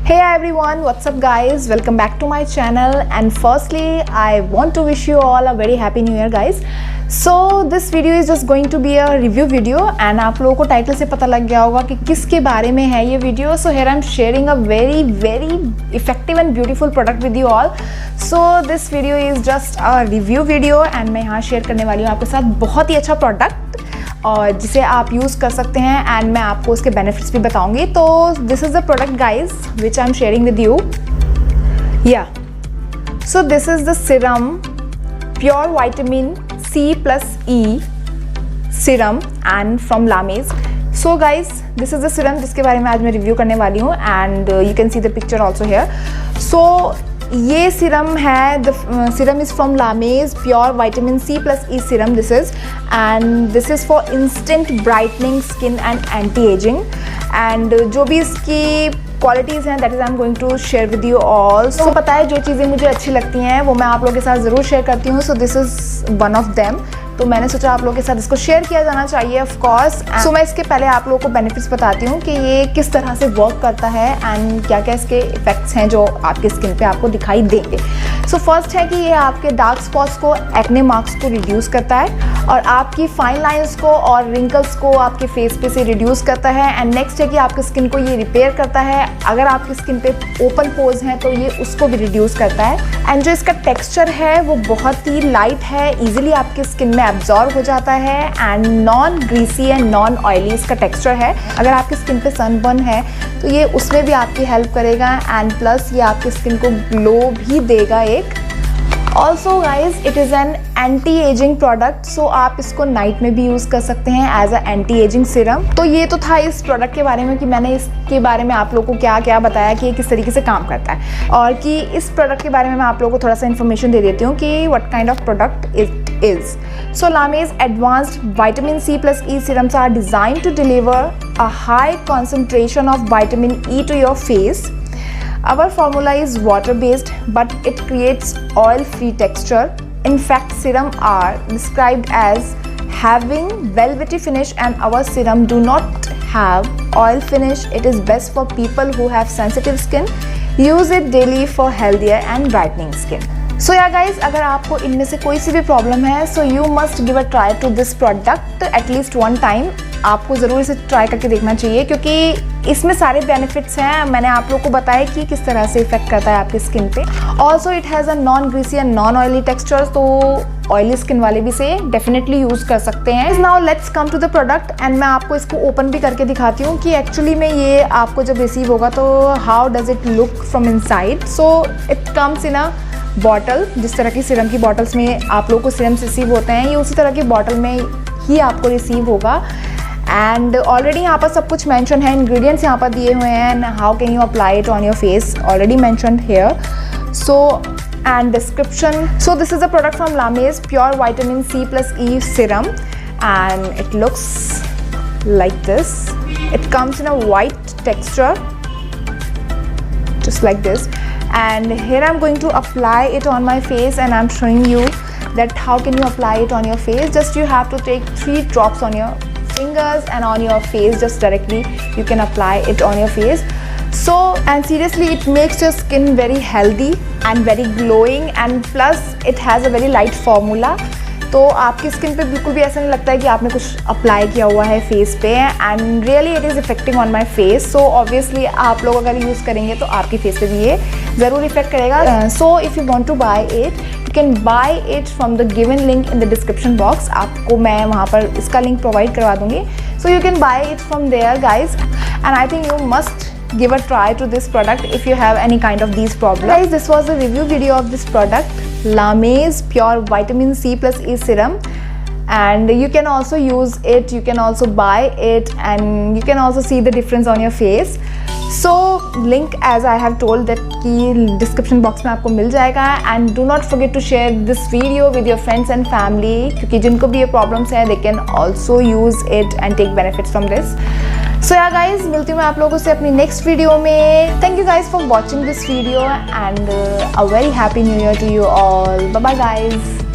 Hey everyone, what's up guys? Welcome back to my channel and firstly I want to wish you all a very happy new year guys. So this video is just going to be a review video and आप लोगों को title से पता लग गया होगा कि किसके बारे में है ये video. So here I'm sharing a very effective and beautiful product with you all. So this video is just a review video and मैं यहाँ शेयर करने वाली हूँ आपके साथ बहुत ही अच्छा प्रोडक्ट और जिसे आप यूज़ कर सकते हैं एंड मैं आपको उसके बेनिफिट्स भी बताऊंगी. तो this is the product guys which I am sharing with you. Yeah so this is the serum pure vitamin C+E serum and from Lamage. So guys this is the serum जिसके बारे में आज मैं review करने वाली हूँ and you can see the picture also here. So ये serum है, the serum is from Lamage pure vitamin C+E serum this is and this is for instant brightening skin and anti ageing. And जो भी इसकी qualities हैं that is I am going to share with you all. So पता है जो चीज़ें मुझे अच्छी लगती हैं वो मैं आप लोगों के साथ ज़रूर शेयर करती हूँ. सो this is one of them. तो मैंने सोचा आप लोगों के साथ इसको शेयर किया जाना चाहिए ऑफ कोर्स. सो मैं इसके पहले आप लोगों को बेनिफिट्स बताती हूँ कि ये किस तरह से वर्क करता है एंड क्या क्या इसके इफेक्ट्स हैं जो आपकी स्किन पे आपको दिखाई देंगे. सो फर्स्ट है कि ये आपके डार्क स्पॉट्स को, एक्ने मार्क्स को रिड्यूस करता है और आपकी फाइन लाइंस को और रिंकल्स को आपके फेस पे से रिड्यूस करता है. एंड नेक्स्ट है कि आपकी स्किन को ये रिपेयर करता है. अगर आपकी स्किन पे ओपन पोर्स हैं तो ये उसको भी रिड्यूस करता है. एंड जो इसका टेक्स्चर है वो बहुत ही लाइट है, ईजिली आपकी स्किन में एब्जॉर्ब हो जाता है and non greasy and non oily इसका टेक्सचर है. अगर आपकी स्किन पे सनबर्न है तो ये उसमें भी आपकी हेल्प करेगा एंड प्लस ये आपकी स्किन को ग्लो भी देगा एक. Also guys it is an anti ageing product. So आप इसको नाइट में भी यूज़ कर सकते हैं as a anti ageing serum. तो ये तो था इस प्रोडक्ट के बारे में कि मैंने इसके बारे में आप लोगों को क्या क्या बताया कि ये किस तरीके से काम करता है और कि इस प्रोडक्ट के बारे में मैं आप लोगों को थोड़ा सा इन्फॉर्मेशन दे देती हूँ कि what kind of product it is. So Lame's advanced vitamin C+E serums are designed to deliver a high concentration of vitamin E to your face. Our formula is water-based, but it creates oil-free texture. In fact, serum are described as having velvety finish, and our serum do not have oil finish. It is best for people who have sensitive skin. Use it daily for healthier and brightening skin. So yeah guys अगर आपको इनमें से कोई सी भी problem है so you must give a try to this product at least one time. आपको ज़रूर इसे ट्राई करके देखना चाहिए क्योंकि इसमें सारे बेनिफिट्स हैं. मैंने आप लोगों को बताया कि किस तरह से इफेक्ट करता है आपकी स्किन पे. Also it has a non greasy and non oily texture. तो ऑयली स्किन वाले भी से डेफिनेटली यूज़ कर सकते हैं. Now let's come to the product and मैं आपको इसको ओपन भी करके दिखाती हूँ कि एक्चुअली में ये आपको जब रिसीव होगा तो how does it look from inside. So it comes in a bottle. जिस तरह की सीरम की बॉटल्स में आप लोगों को सीरम्स रिसीव होते हैं ये उसी तरह की बॉटल में ही आपको रिसीव होगा. एंड ऑलरेडी यहाँ पर सब कुछ मेंशन है, इंग्रेडिएंट्स यहाँ पर दिए हुए हैं and how can you apply it on your face already mentioned here. So and description. So this is a product from Lamage pure vitamin C+E serum and it looks like this. It comes in a white texture just like this. And here I'm going to apply it on my face and I'm showing you that how can you apply it on your face. Just you have to take 3 drops on your fingers and on your face, just directly you can apply it on your face. So and seriously it makes your skin very healthy and very glowing and plus it has a very light formula. तो आपकी skin पे बिल्कुल भी ऐसा नहीं लगता है कि आपने कुछ अप्लाई किया हुआ है फेस पे and really it is affecting on my face. So obviously आप लोग अगर यूज़ करेंगे तो आपकी फेस पे भी ये ज़रूर इफेक्ट करेगा. So if you want to buy it you can buy it from the given link in the description box. आपको मैं वहाँ पर इसका लिंक प्रोवाइड करवा दूँगी. So you can buy it from there guys and I think you must give a try to this product if you have any kind of these problems. Guys, this was a review video of this product, Lame's pure vitamin C+E serum, and you can also use it, you can also buy it and you can also see the difference on your face. So link as I have told that कि description box में आपको मिल जाएगा. And do not forget to share this video with your friends and family क्योंकि जिनको भी ये problems है they can also use it and take benefits from this. So yeah guys मिलती हूँ मैं आप लोगों से अपनी नेक्स्ट वीडियो में. Thank you guys for watching this video and a very happy new year to you all. Bye bye guys.